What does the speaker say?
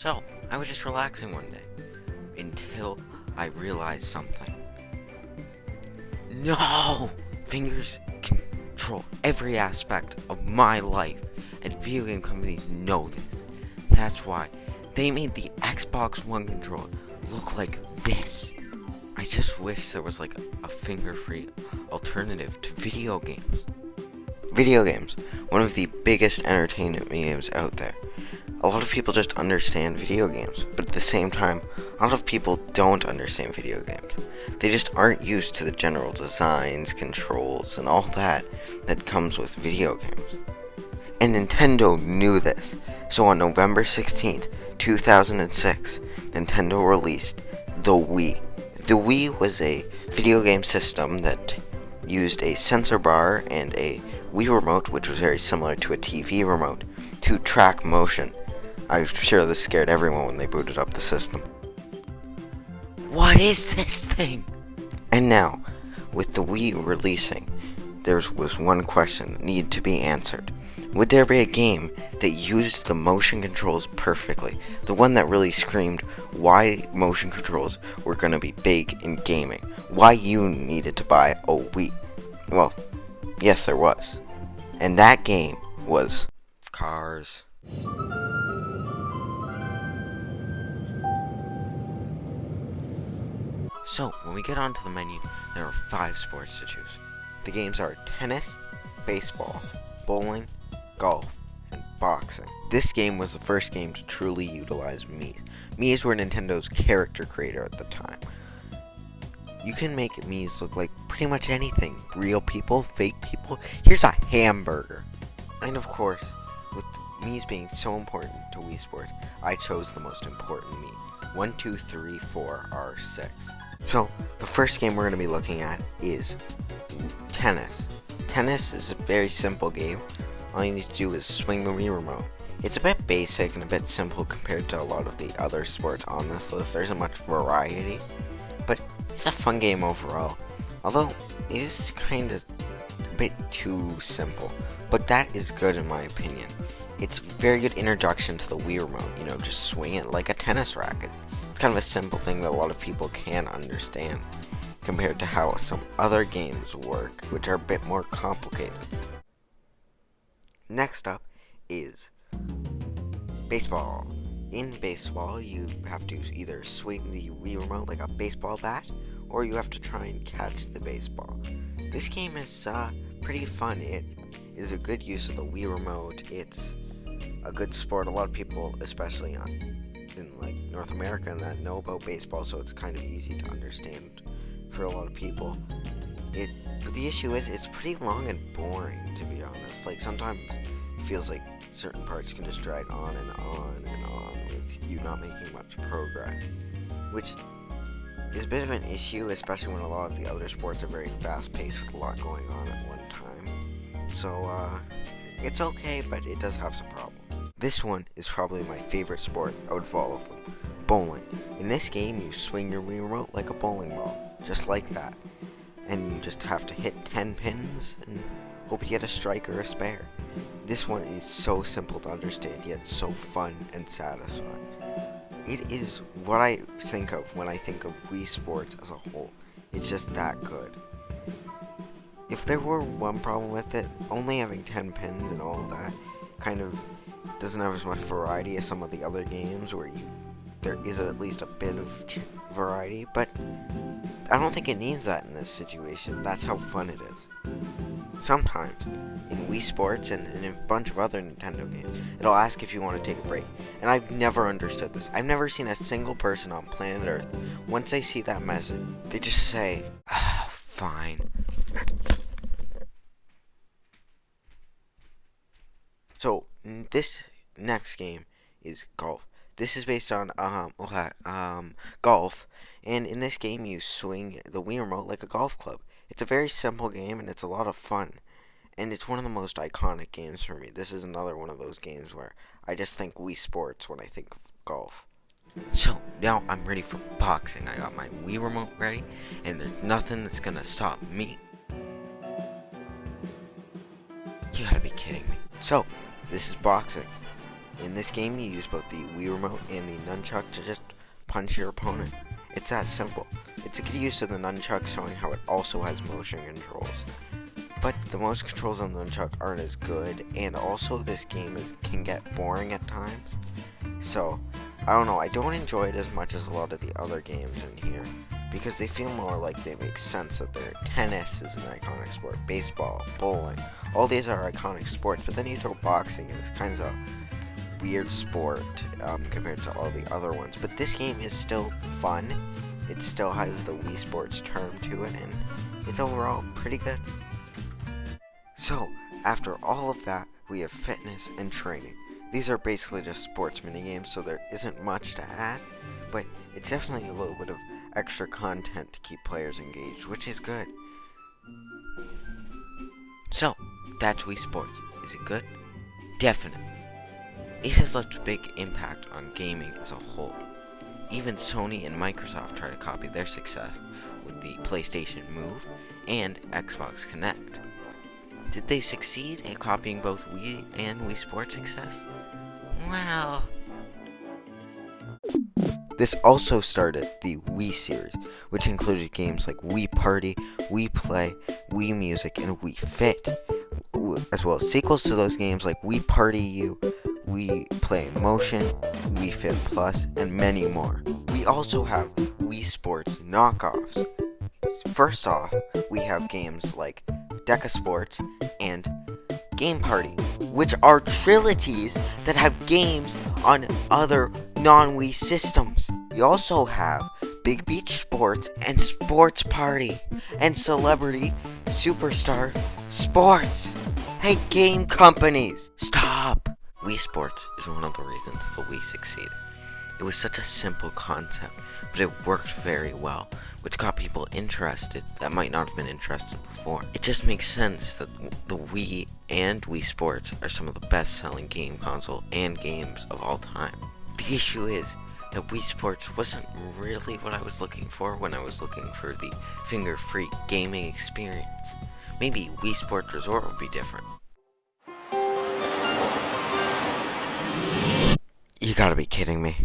So, I was just relaxing one day until I realized something. No! Fingers control every aspect of my life, and video game companies know this. That's why they made the Xbox One controller look like this. I just wish there was like a finger-free alternative to video games. Video games, one of the biggest entertainment mediums out there. A lot of people just understand video games, but at the same time, a lot of people don't understand video games. They just aren't used to the general designs, controls, and all that comes with video games. And Nintendo knew this, so on November 16th, 2006, Nintendo released the Wii. The Wii was a video game system that used a sensor bar and a Wii remote, which was very similar to a TV remote, to track motion. I'm sure this scared everyone when they booted up the system. What is this thing? And now, with the Wii releasing, there was one question that needed to be answered. Would there be a game that used the motion controls perfectly? The one that really screamed why motion controls were going to be big in gaming. Why you needed to buy a Wii. Well, yes there was. And that game was Cars. So, when we get onto the menu, there are 5 sports to choose. The games are tennis, baseball, bowling, golf, and boxing. This game was the first game to truly utilize Mii's. Mii's were Nintendo's character creator at the time. You can make Mii's look like pretty much anything. Real people, fake people. Here's a hamburger. And of course, with Mii's being so important to Wii Sports, I chose the most important Mii. 1, 2, 3, 4 are 6. So, the first game we're going to be looking at is tennis. Tennis is a very simple game. All you need to do is swing the Wii remote. It's a bit basic and a bit simple compared to a lot of the other sports on this list. There isn't much variety, but it's a fun game overall. Although, it is kind of a bit too simple, but that is good in my opinion. It's a very good introduction to the Wii remote, just swing it like a tennis racket. It's kind of a simple thing that a lot of people can understand, compared to how some other games work, which are a bit more complicated. Next up is baseball. In baseball, you have to either swing the Wii remote like a baseball bat, or you have to try and catch the baseball. This game is pretty fun. It is a good use of the Wii remote. It's a good sport. A lot of people, especially in like North America and that, know about baseball, so it's kind of easy to understand for a lot of people. But the issue is it's pretty long and boring, to be honest. Like sometimes it feels like certain parts can just drag on and on and on with you not making much progress, which is a bit of an issue, especially when a lot of the other sports are very fast-paced with a lot going on at one time. So it's okay, but it does have some problems. This one is probably my favorite sport out of all of them. Bowling. In this game, you swing your Wii remote like a bowling ball, just like that. And you just have to hit 10 pins and hope you get a strike or a spare. This one is so simple to understand, yet so fun and satisfying. It is what I think of when I think of Wii Sports as a whole. It's just that good. If there were one problem with it, only having 10 pins and all of that kind of doesn't have as much variety as some of the other games where there is at least a bit of variety, but I don't think it needs that in this situation. That's how fun it is. Sometimes, in Wii Sports and in a bunch of other Nintendo games, it'll ask if you want to take a break. And I've never understood this. I've never seen a single person on planet Earth, once they see that message, they just say, fine. So, this next game is golf. This is based on golf, and in this game you swing the Wii remote like a golf club. It's a very simple game and it's a lot of fun, and it's one of the most iconic games for me. This is another one of those games where I just think Wii Sports when I think of golf. So, now I'm ready for boxing. I got my Wii remote ready, and there's nothing that's gonna stop me. You gotta be kidding me. So, this is boxing. In this game, you use both the Wii Remote and the Nunchuck to just punch your opponent. It's that simple. It's a good use of the Nunchuck, showing how it also has motion controls. But the motion controls on the Nunchuck aren't as good, and also this game can get boring at times. So, I don't know, I don't enjoy it as much as a lot of the other games in here, because they feel more like they make sense that tennis is an iconic sport, baseball, bowling, all these are iconic sports, but then you throw boxing and it's kind of a weird sport compared to all the other ones. But this game is still fun, it still has the Wii Sports term to it, and it's overall pretty good. So, after all of that, we have fitness and training. These are basically just sports minigames, so there isn't much to add, but it's definitely a little bit of extra content to keep players engaged, which is good. So, that's Wii Sports. Is it good? Definitely. It has left a big impact on gaming as a whole. Even Sony and Microsoft try to copy their success with the PlayStation Move and Xbox Kinect. Did they succeed at copying both Wii and Wii Sports success? Well, this also started the Wii series, which included games like Wii Party, Wii Play, Wii Music, and Wii Fit, as well as sequels to those games like Wii Party U, Wii Play Motion, Wii Fit Plus, and many more. We also have Wii Sports Knockoffs. First off, we have games like Deca Sports and Game Party, which are trilogies that have games on other non-Wii systems. We also have Big Beach Sports and Sports Party and Celebrity Superstar Sports. Hey, game companies, stop! Wii Sports is one of the reasons the Wii succeeded. It was such a simple concept, but it worked very well, which got people interested that might not have been interested before. It just makes sense that the Wii and Wii Sports are some of the best-selling game console and games of all time. The issue is that Wii Sports wasn't really what I was looking for when I was looking for the finger-free gaming experience. Maybe Wii Sports Resort would be different. You gotta be kidding me.